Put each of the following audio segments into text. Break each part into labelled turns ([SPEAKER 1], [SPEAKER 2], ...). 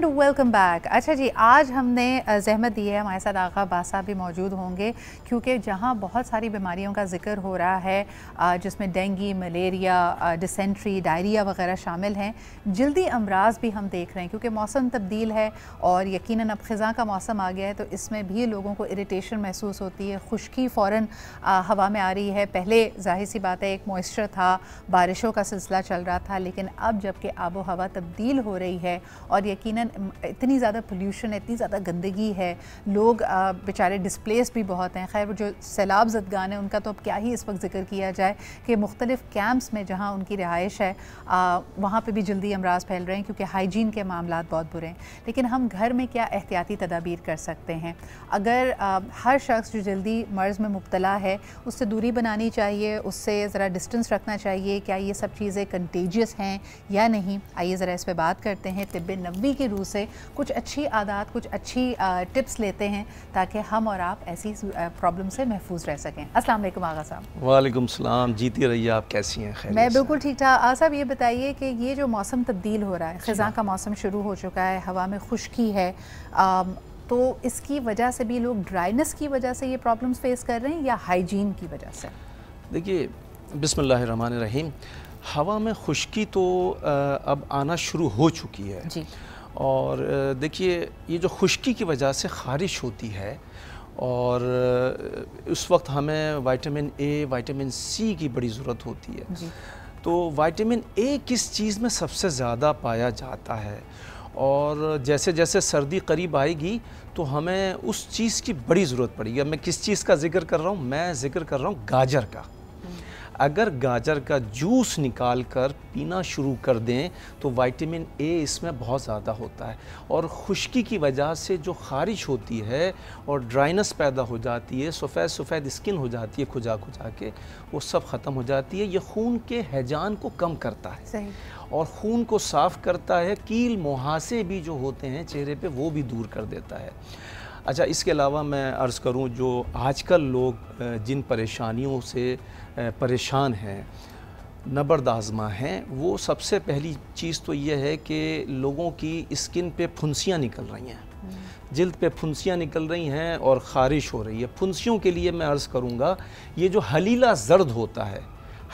[SPEAKER 1] Welcome back. अच्छा जी, आज हमने ज़हमत दी है, हमारे साथ आगा बास साहब भी मौजूद होंगे, क्योंकि जहाँ बहुत सारी बीमारियों का ज़िक्र हो रहा है जिसमें डेंगू, मलेरिया, डिसेंट्री, डायरिया वगैरह शामिल हैं। जल्दी अमराज भी हम देख रहे हैं क्योंकि मौसम तब्दील है और यकीनन अब ख़िज़ा का मौसम आ गया है, तो इसमें भी लोगों को इरिटेशन महसूस होती है। खुश्की फ़ौरन हवा में आ रही है। पहले जाहिर सी बात है एक मॉइस्चर था, बारिशों का सिलसिला चल रहा था, लेकिन अब जबकि आबो हवा तब्दील हो रही है और यकीनन इतनी ज़्यादा पोल्यूशन है, इतनी ज़्यादा गंदगी है, लोग बेचारे डिस्प्लेस भी बहुत हैं। खैर, जो सैलाब ज़दगान है उनका तो अब क्या ही इस वक्त ज़िक्र किया जाए कि मुख्तलिफ़ कैंप्स में जहाँ उनकी रिहाइश है वहाँ पर भी जल्दी अमराज फैल रहे हैं क्योंकि हाइजीन के मामला बहुत बुरे हैं। लेकिन हम घर में क्या एहतियाती तदाबीर कर सकते हैं? अगर हर शख्स जो जल्दी मर्ज़ में मुब्तला है उससे दूरी बनानी चाहिए, उससे ज़रा डिस्टेंस रखना चाहिए। क्या ये सब चीज़ें कंटेजियस हैं या नहीं? आइए ज़रा इस पर बात करते हैं। तिब्बे नबवी के रूह से कुछ अच्छी आदत, कुछ अच्छी टिप्स लेते हैं ताकि हम और आप ऐसी प्रॉब्लम से महफूज रह सकें। अस्सलाम वालेकुम आगा साहब।
[SPEAKER 2] वालेकुम सलाम, जीती रहिए। आप कैसी हैं? खैर,
[SPEAKER 1] मैं बिल्कुल ठीक ठाक। आगा साहब, ये बताइए कि ये जो मौसम तब्दील हो रहा है, ख़िज़ा का मौसम शुरू हो चुका है, हवा में खुश्की है, तो इसकी वजह से भी लोग ड्राइनेस की वजह से ये प्रॉब्लम्स फेस कर रहे हैं या हाइजीन की वजह से?
[SPEAKER 2] देखिए, बिस्मिल्लाहिर्रहमानिर्रहीम, हवा में खुश्की तो अब आना शुरू हो चुकी है जी। और देखिए, ये जो खुश्की की वजह से ख़ारिश होती है और उस वक्त हमें विटामिन ए, विटामिन सी की बड़ी ज़रूरत होती है जी। तो विटामिन ए किस चीज़ में सबसे ज़्यादा पाया जाता है? और जैसे जैसे सर्दी करीब आएगी तो हमें उस चीज़ की बड़ी ज़रूरत पड़ेगी। अब मैं किस चीज़ का ज़िक्र कर रहा हूँ? मैं ज़िक्र कर रहा हूँ गाजर का। अगर गाजर का जूस निकाल कर पीना शुरू कर दें तो विटामिन ए इसमें बहुत ज़्यादा होता है और खुश्की की वजह से जो ख़ारिश होती है और ड्राइनेस पैदा हो जाती है, सफ़ेद सफ़ेद स्किन हो जाती है खुजा खुजा के, वो सब ख़त्म हो जाती है। ये खून के हैजान को कम करता है सही। और खून को साफ़ करता है। कील मुहासे भी जो होते हैं चेहरे पे वो भी दूर कर देता है। अच्छा, इसके अलावा मैं अर्ज़ करूं, जो आजकल लोग जिन परेशानियों से परेशान हैं, नबरदाज़मा हैं, वो सबसे पहली चीज़ तो ये है कि लोगों की स्किन पे फुंसियाँ निकल रही हैं, जिल्द पे फुंसियाँ निकल रही हैं और ख़ारिश हो रही है। फुंसियों के लिए मैं अर्ज़ करूँगा, ये जो हलीला ज़र्द होता है,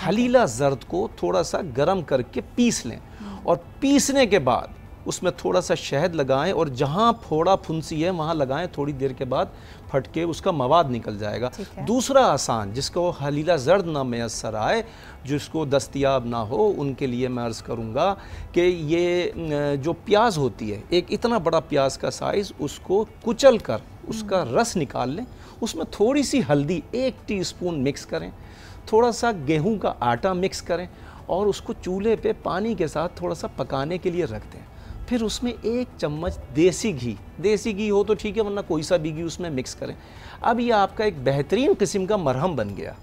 [SPEAKER 2] हलीला ज़र्द को थोड़ा सा गर्म करके पीस लें और पीसने के बाद उसमें थोड़ा सा शहद लगाएं और जहाँ फोड़ा फुंसी है वहाँ लगाएं। थोड़ी देर के बाद फटके उसका मवाद निकल जाएगा। दूसरा आसान, जिसको हलीला ज़र्द ना मैसर आए, जिसको दस्तयाब ना हो, उनके लिए मैं अर्ज़ करूँगा कि ये जो प्याज होती है, एक इतना बड़ा प्याज का साइज़, उसको कुचल कर उसका रस निकाल लें, उसमें थोड़ी सी हल्दी 1 टीस्पून मिक्स करें, थोड़ा सा गेहूँ का आटा मिक्स करें और उसको चूल्हे पे पानी के साथ थोड़ा सा पकाने के लिए रख दें। फिर उसमें 1 चम्मच देसी घी हो तो ठीक है, वरना कोई सा भी घी उसमें मिक्स करें। अब ये आपका एक बेहतरीन किस्म का मरहम बन गया।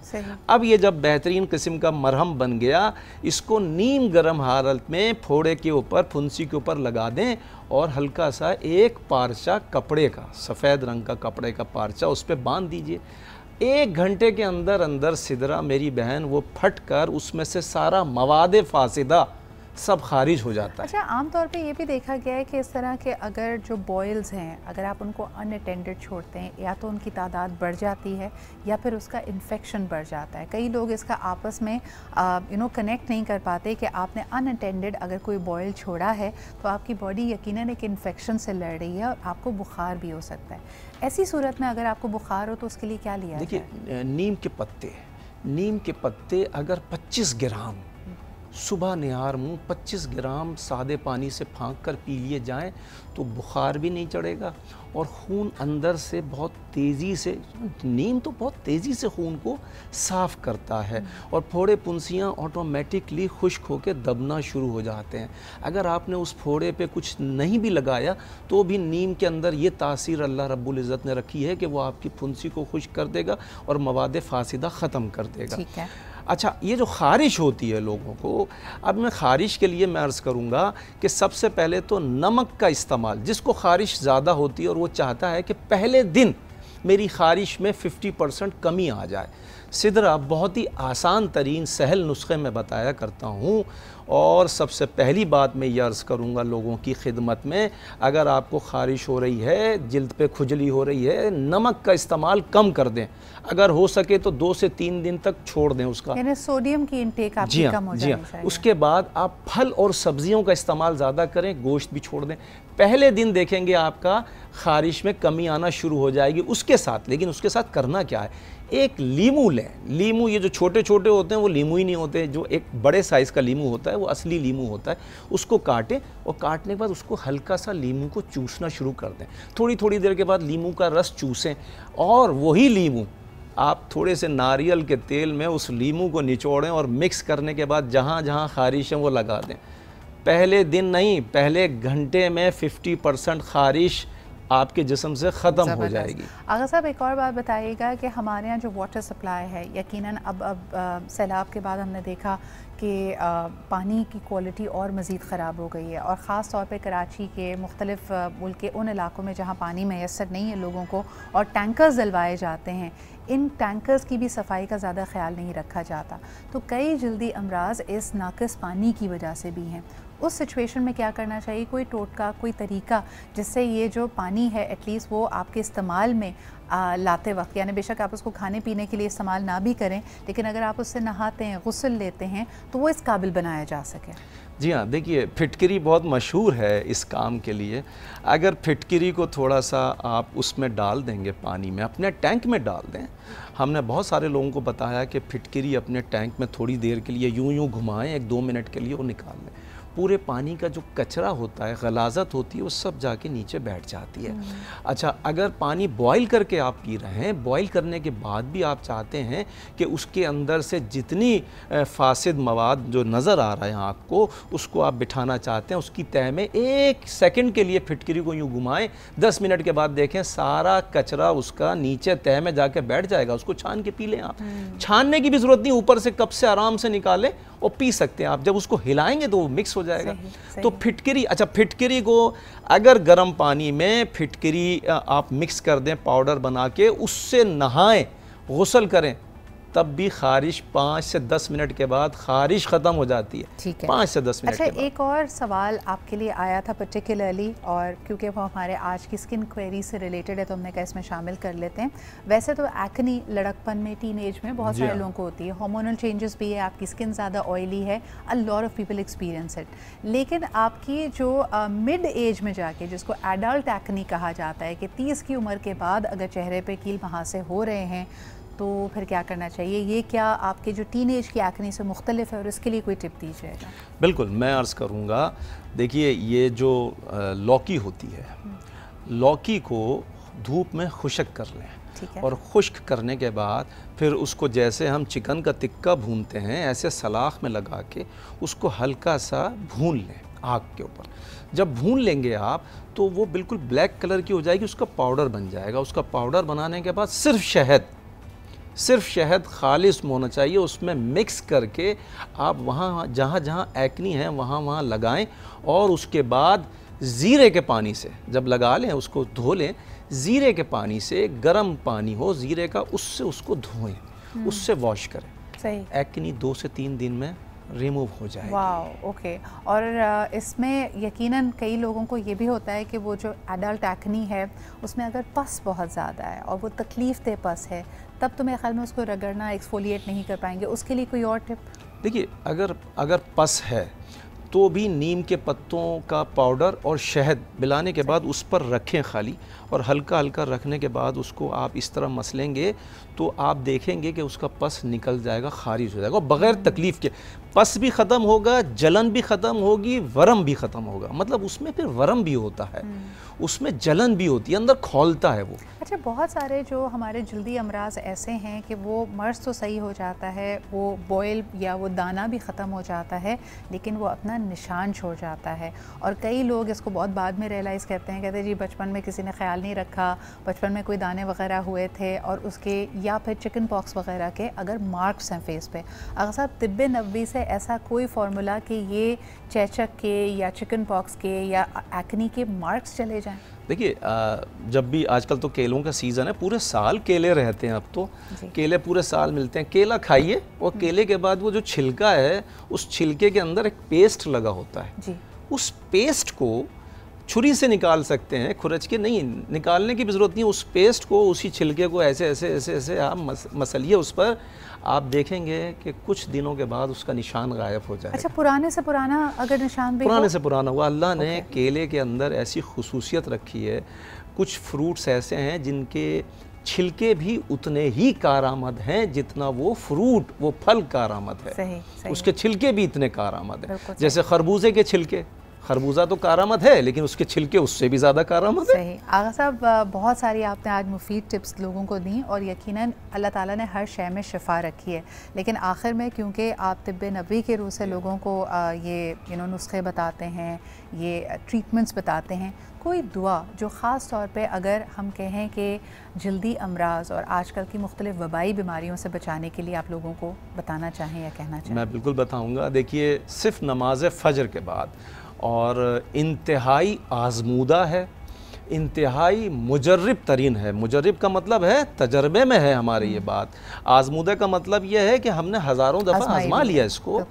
[SPEAKER 2] अब ये जब बेहतरीन किस्म का मरहम बन गया, इसको नीम गर्म हालत में फोड़े के ऊपर, फुंसी के ऊपर लगा दें और हल्का सा एक पारचा कपड़े का, सफ़ेद रंग का कपड़े का पारचा उस पर बांध दीजिए। 1 घंटे के अंदर अंदर सिदरा मेरी बहन वो फट कर उसमें से सारा मवाद फासिदा सब खारिज हो जाता है।
[SPEAKER 1] अच्छा, आमतौर पे ये भी देखा गया है कि इस तरह के अगर जो बॉयल्स हैं, अगर आप उनको अनअटेंडेड छोड़ते हैं, या तो उनकी तादाद बढ़ जाती है या फिर उसका इन्फेक्शन बढ़ जाता है। कई लोग इसका आपस में कनेक्ट नहीं कर पाते कि आपने अनअटेंडेड अगर कोई बॉयल छोड़ा है तो आपकी बॉडी यकीनन एक इन्फेक्शन से लड़ रही है और आपको बुखार भी हो सकता है। ऐसी सूरत में अगर आपको बुखार हो तो उसके लिए क्या लिया जाए?
[SPEAKER 2] देखिए, नीम के पत्ते अगर 25 ग्राम सुबह निहार मुँह 25 ग्राम सादे पानी से फाँक कर पी लिए जाएँ तो बुखार भी नहीं चढ़ेगा और खून अंदर से बहुत तेज़ी से, नीम तो बहुत तेज़ी से खून को साफ़ करता है और फोड़े फुंसियाँ ऑटोमेटिकली खुश्क होकर दबना शुरू हो जाते हैं। अगर आपने उस फोड़े पे कुछ नहीं भी लगाया तो भी नीम के अंदर ये तासीर अल्लाह रब्बुल इज़्ज़त ने रखी है कि वो आपकी फुंसी को खुश्क कर देगा और मवाद फासिदा ख़त्म कर देगा।
[SPEAKER 1] ठीक है।
[SPEAKER 2] अच्छा, ये जो ख़ारिश होती है लोगों को, अब मैं ख़ारिश के लिए मैं अर्ज़ करूँगा कि सबसे पहले तो नमक का इस्तेमाल, जिसको ख़ारिश ज़्यादा होती है और वो चाहता है कि पहले दिन मेरी ख़ारिश में 50% कमी आ जाए, सिदरा बहुत ही आसान तरीन सहल नुस्खे में बताया करता हूँ। और सबसे पहली बात मैं ये अर्ज़ करूँगा लोगों की खिदमत में, अगर आपको ख़ारिश हो रही है, जिल्द पे खुजली हो रही है, नमक का इस्तेमाल कम कर दें। अगर हो सके तो 2 से 3 दिन तक छोड़ दें उसका,
[SPEAKER 1] यानी सोडियम की इंटेक आपकी कम हो जानी चाहिए।
[SPEAKER 2] उसके बाद आप फल और सब्जियों का इस्तेमाल ज़्यादा करें, गोश्त भी छोड़ दें। पहले दिन देखेंगे आपका ख़ारिश में कमी आना शुरू हो जाएगी। उसके साथ, लेकिन उसके साथ करना क्या है, एक लीमू लें। लीमू, ये जो छोटे छोटे होते हैं वो लीमू ही नहीं होते, जो एक बड़े साइज़ का लीमू होता है वो असली लीमू होता है। उसको काटें और काटने के बाद उसको हल्का सा लीमू को चूसना शुरू कर दें। थोड़ी थोड़ी देर के बाद लीमू का रस चूसें और वही लीमू आप थोड़े से नारियल के तेल में उस लीमू को निचोड़ें और मिक्स करने के बाद जहाँ जहाँ ख़ारिश है वो लगा दें। पहले दिन नहीं, पहले घंटे में 50% ख़ारिश आपके जिस्म से ख़त्म हो जाएगी।
[SPEAKER 1] आगा साहब, एक और बात बताइएगा कि हमारे यहाँ जो वाटर सप्लाई है, यकीनन अब सैलाब के बाद हमने देखा कि पानी की क्वालिटी और मज़ीद ख़राब हो गई है, और ख़ास तौर पे कराची के मुख्तलिफ़ मुल्क के उन इलाकों में जहाँ पानी मैसर नहीं है लोगों को, और टैंकर्स डलवाए जाते हैं। इन टैंकर्स की भी सफाई का ज़्यादा ख्याल नहीं रखा जाता, तो कई जल्दी अमराज इस नाक़िस पानी की वजह से भी हैं। उस सिचुएशन में क्या करना चाहिए? कोई टोटका, कोई तरीका जिससे ये जो पानी है एटलीस्ट वो आपके इस्तेमाल में लाते वक्त, यानी बेशक आप उसको खाने पीने के लिए इस्तेमाल ना भी करें, लेकिन अगर आप उससे नहाते हैं, गुस्ल लेते हैं, तो वो इस काबिल बनाया जा सके।
[SPEAKER 2] जी हाँ, देखिए फिटकरी बहुत मशहूर है इस काम के लिए। अगर फिटकरी को थोड़ा सा आप उसमें डाल देंगे, पानी में, अपने टैंक में डाल दें। हमने बहुत सारे लोगों को बताया कि फिटकरी अपने टैंक में थोड़ी देर के लिए यूं घुमाएं, 1-2 मिनट के लिए, वो निकाल लें। पूरे पानी का जो कचरा होता है, गलाजत होती है, वो सब जाके नीचे बैठ जाती है। अच्छा, अगर पानी बॉईल करके आप पी रहे हैं, बॉईल करने के बाद भी आप चाहते हैं कि उसके अंदर से जितनी फासिद मवाद जो नज़र आ रहा है आपको, उसको आप बिठाना चाहते हैं, उसकी तह में 1 सेकंड के लिए फिटकरी को यूँ घुमाएं, 10 मिनट के बाद देखें सारा कचरा उसका नीचे तह में जाके बैठ जाएगा। उसको छान के पी लें आप। छानने की भी ज़रूरत नहीं, ऊपर से कप से आराम से निकालें और पी सकते हैं आप। जब उसको हिलाएंगे तो वो मिक्स हो जाएगा। सही। तो फिटकरी, अच्छा, फिटकरी को अगर गर्म पानी में फिटकरी आप मिक्स कर दें पाउडर बना के, उससे नहाएं, गुस्ल करें, तब भी ख़ारिश 5 से 10 मिनट के बाद ख़ारिश ख़त्म हो जाती है।
[SPEAKER 1] ठीक है,
[SPEAKER 2] 5 से 10 मिनट
[SPEAKER 1] अच्छा,
[SPEAKER 2] के बाद।
[SPEAKER 1] एक और सवाल आपके लिए आया था पर्टिकुलरली, और क्योंकि वो हमारे आज की स्किन क्वेरी से रिलेटेड है तो हमने कहा इसमें शामिल कर लेते हैं। वैसे तो एक्नी लड़कपन में, टीन एज में बहुत सारे लोगों को होती है, हार्मोनल चेंजेस भी है, आपकी स्किन ज़्यादा ऑयली है, a lot of people experience it. लेकिन आपकी जो मिड एज में जाके, जिसको एडल्ट एक्नी कहा जाता है, कि 30 की उम्र के बाद अगर चेहरे पे कील महासे हो रहे हैं तो फिर क्या करना चाहिए? ये क्या आपके जो टीन एज की एक्नी से मुख्तलिफ है, और इसके लिए कोई टिप दीजिएगा?
[SPEAKER 2] बिल्कुल, मैं अर्ज़ करूँगा। देखिए, ये जो लौकी होती है, लौकी को धूप में खुश्क कर लें, और खुश्क करने के बाद फिर उसको जैसे हम चिकन का टिक्का भूनते हैं, ऐसे सलाख में लगा के उसको हल्का सा भून लें आग के ऊपर। जब भून लेंगे आप तो वो बिल्कुल ब्लैक कलर की हो जाएगी, उसका पाउडर बन जाएगा। उसका पाउडर बनाने के बाद सिर्फ शहद खालिस होना चाहिए, उसमें मिक्स करके आप वहाँ जहाँ जहाँ एक्नी है वहाँ लगाएं, और उसके बाद ज़ीरे के पानी से जब लगा लें, उसको धो लें, ज़ीरे के पानी से, गर्म पानी हो ज़ीरे का, उससे उसको धोएं, उससे वॉश करें। सही। एक्नी 2 से 3 दिन में रिमूव हो जाएगी।
[SPEAKER 1] वाह, ओके। और इसमें यकीनन कई लोगों को ये भी होता है कि वो जो एडल्ट एक्नी है उसमें अगर पस बहुत ज़्यादा है और वो तकलीफ़ दे पस है, तब तो मेरे ख्याल में उसको रगड़ना, एक्सफोलिएट नहीं कर पाएंगे। उसके लिए कोई और टिप?
[SPEAKER 2] देखिए, अगर पस है तो भी नीम के पत्तों का पाउडर और शहद मिलाने के बाद उस पर रखें खाली, और हल्का हल्का रखने के बाद उसको आप इस तरह मसलेंगे तो आप देखेंगे कि उसका पस निकल जाएगा, खारिज हो जाएगा, और बग़ैर तकलीफ़ के पस भी ख़त्म होगा, जलन भी ख़त्म होगी, वरम भी ख़त्म होगा। मतलब उसमें फिर वरम भी होता है, उसमें जलन भी होती है, अंदर खौलता है वो।
[SPEAKER 1] अच्छा, बहुत सारे जो हमारे जल्दी अमराज ऐसे हैं कि वो मर्ज़ तो सही हो जाता है, वो बॉयल या वो दाना भी ख़त्म हो जाता है, लेकिन वो अपना निशान छोड़ जाता है। और कई लोग इसको बहुत बाद में रियलाइज़ करते हैं, कहते हैं जी बचपन में किसी ने ख्याल नहीं रखा, बचपन में कोई दाने वगैरह हुए थे, और उसके या फिर चिकन पॉक्स वगैरह के अगर मार्क्स हैं फेस पे। अगर साहब, तिब्बे नबवी से ऐसा कोई फार्मूला कि ये चेचक के या चिकन पॉक्स के या एक्नी के मार्क्स चले जाएं?
[SPEAKER 2] देखिए जब भी आजकल तो केलों का सीज़न है, पूरे साल केले रहते हैं, अब तो केले पूरे साल मिलते हैं। केला खाइए और केले के बाद वो जो छिलका है, उस छिलके के अंदर एक पेस्ट लगा होता है जी। उस पेस्ट को छुरी से निकाल सकते हैं, खुरच के नहीं, निकालने की भी ज़रूरत नहीं। उस पेस्ट को, उसी छिलके को ऐसे ऐसे ऐसे ऐसे आप मसलिए उस पर, आप देखेंगे कि कुछ दिनों के बाद उसका निशान गायब हो जाएगा।
[SPEAKER 1] अच्छा, पुराने से पुराना अगर निशान भी
[SPEAKER 2] पुराने से पुराना हुआ, अल्लाह ने केले के अंदर ऐसी खुसूसियत रखी है। कुछ फ्रूट्स ऐसे हैं जिनके छिलके भी उतने ही कारआमद हैं जितना वो फ्रूट, वो फल कारआमद है। सही। उसके छिलके भी इतने कारआमद हैं। जैसे खरबूजे के छिलके, खरबूजा तो कारआमद है लेकिन उसके छिलके उससे भी ज़्यादा कारआमद है।
[SPEAKER 1] सही। आगा साहब, बहुत सारी आपने आज मुफीद टिप्स लोगों को दी और यकीनन अल्लाह ताला ने हर शय में शिफा रखी है, लेकिन आखिर में क्योंकि आप तिब्बे नबी के रूह से लोगों को ये नुस्खे बताते हैं, ये ट्रीटमेंट्स बताते हैं, कोई दुआ जो ख़ास तौर पे अगर हम कहें कि जल्दी अमराज और आजकल की मुख्तलिफ वबाई बीमारियों से बचाने के लिए आप लोगों को बताना चाहें या कहना चाहें?
[SPEAKER 2] मैं बिल्कुल बताऊँगा। देखिए, सिर्फ नमाज फ़जर के बाद, और इंतहाई आज़मूदा है, इंतहाई मुजर्रब तरीन है। मुजर्रब का मतलब है तजर्बे में है हमारी ये बात। आज़मूदा का मतलब ये है कि हमने हज़ारों दफ़ा आज़मा लिया इसको।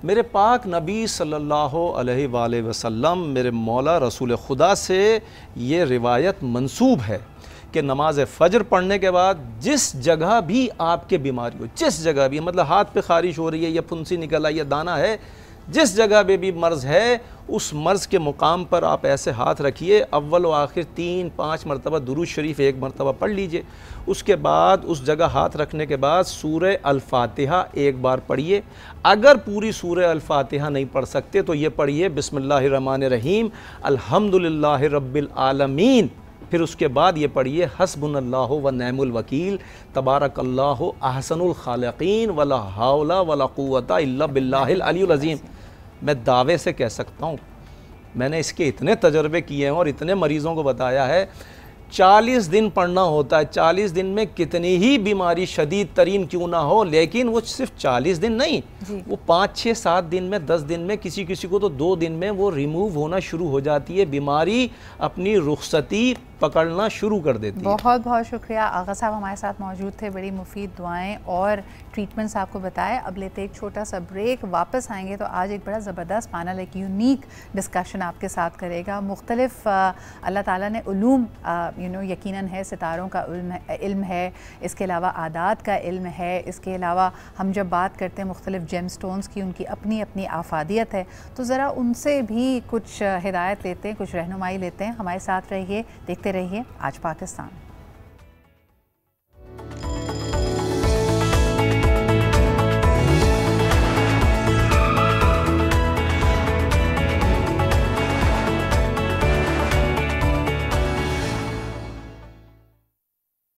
[SPEAKER 2] मेरे पाक नबी सल्लल्लाहु अलैहि वसल्लम, मेरे मौला रसूल खुदा से ये रिवायत मंसूब है कि नमाज फ़जर पढ़ने के बाद जिस जगह भी आपके बीमारी हो, जिस जगह भी, मतलब हाथ पे ख़ारिश हो रही है या फुंसी निकल आई या दाना है, जिस जगह पे भी मर्ज़ है, उस मर्ज़ के मुकाम पर आप ऐसे हाथ रखिए, अव्वल व आखिर 3-5 मरतबा दुरूद शरीफ 1 मरतबा पढ़ लीजिए। उसके बाद उस जगह हाथ रखने के बाद सूरह अल-फातिहा 1 बार पढ़िए। अगर पूरी सूरह अल-फातिहा नहीं पढ़ सकते तो ये पढ़िए बिस्मिल्लाहिर्रहमानिर्रहीम अल्हम्दुलिल्लाहि रब्बिल आलमीन। फिर उसके बाद ये पढ़िए हस्बुनल्लाहु व नेमुल वकील तबारकल्लाहु अहसनुल खालिकीन वला हौला वला कुव्वता इल्ला बिल्लाहिल अलियुल अज़ीम। मैं दावे से कह सकता हूँ, मैंने इसके इतने तजर्बे किए हैं और इतने मरीज़ों को बताया है, 40 दिन पढ़ना होता है। 40 दिन में कितनी ही बीमारी शदीद तरीन क्यों ना हो, लेकिन वो सिर्फ 40 दिन नहीं, वो 5-6-7 दिन में, 10 दिन में, किसी किसी को तो 2 दिन में वो रिमूव होना शुरू हो जाती है। बीमारी अपनी रुखसती पकड़ना शुरू कर देती है।
[SPEAKER 1] बहुत बहुत शुक्रिया। आगा साहब हमारे साथ मौजूद थे, बड़ी मुफीद दुआएं और ट्रीटमेंट्स आपको बताए। अब लेते एक छोटा सा ब्रेक, वापस आएंगे तो आज एक बड़ा ज़बरदस्त पैनल, एक यूनिक डिस्कशन आपके साथ करेगा। मुख्तलिफ अल्लाह ताला ने उलूम यकीनन है, सितारों का इल्म है, इसके अलावा आदात का इल्म है, इसके अलावा हम जब बात करते हैं मुख्तलिफ जेम स्टोन्स की, उनकी अपनी अपनी आफादियत है, तो ज़रा उनसे भी कुछ हिदायत लेते हैं, कुछ रहनुमाई लेते हैं। हमारे साथ रहिए, देखते रहिए आज पाकिस्तान।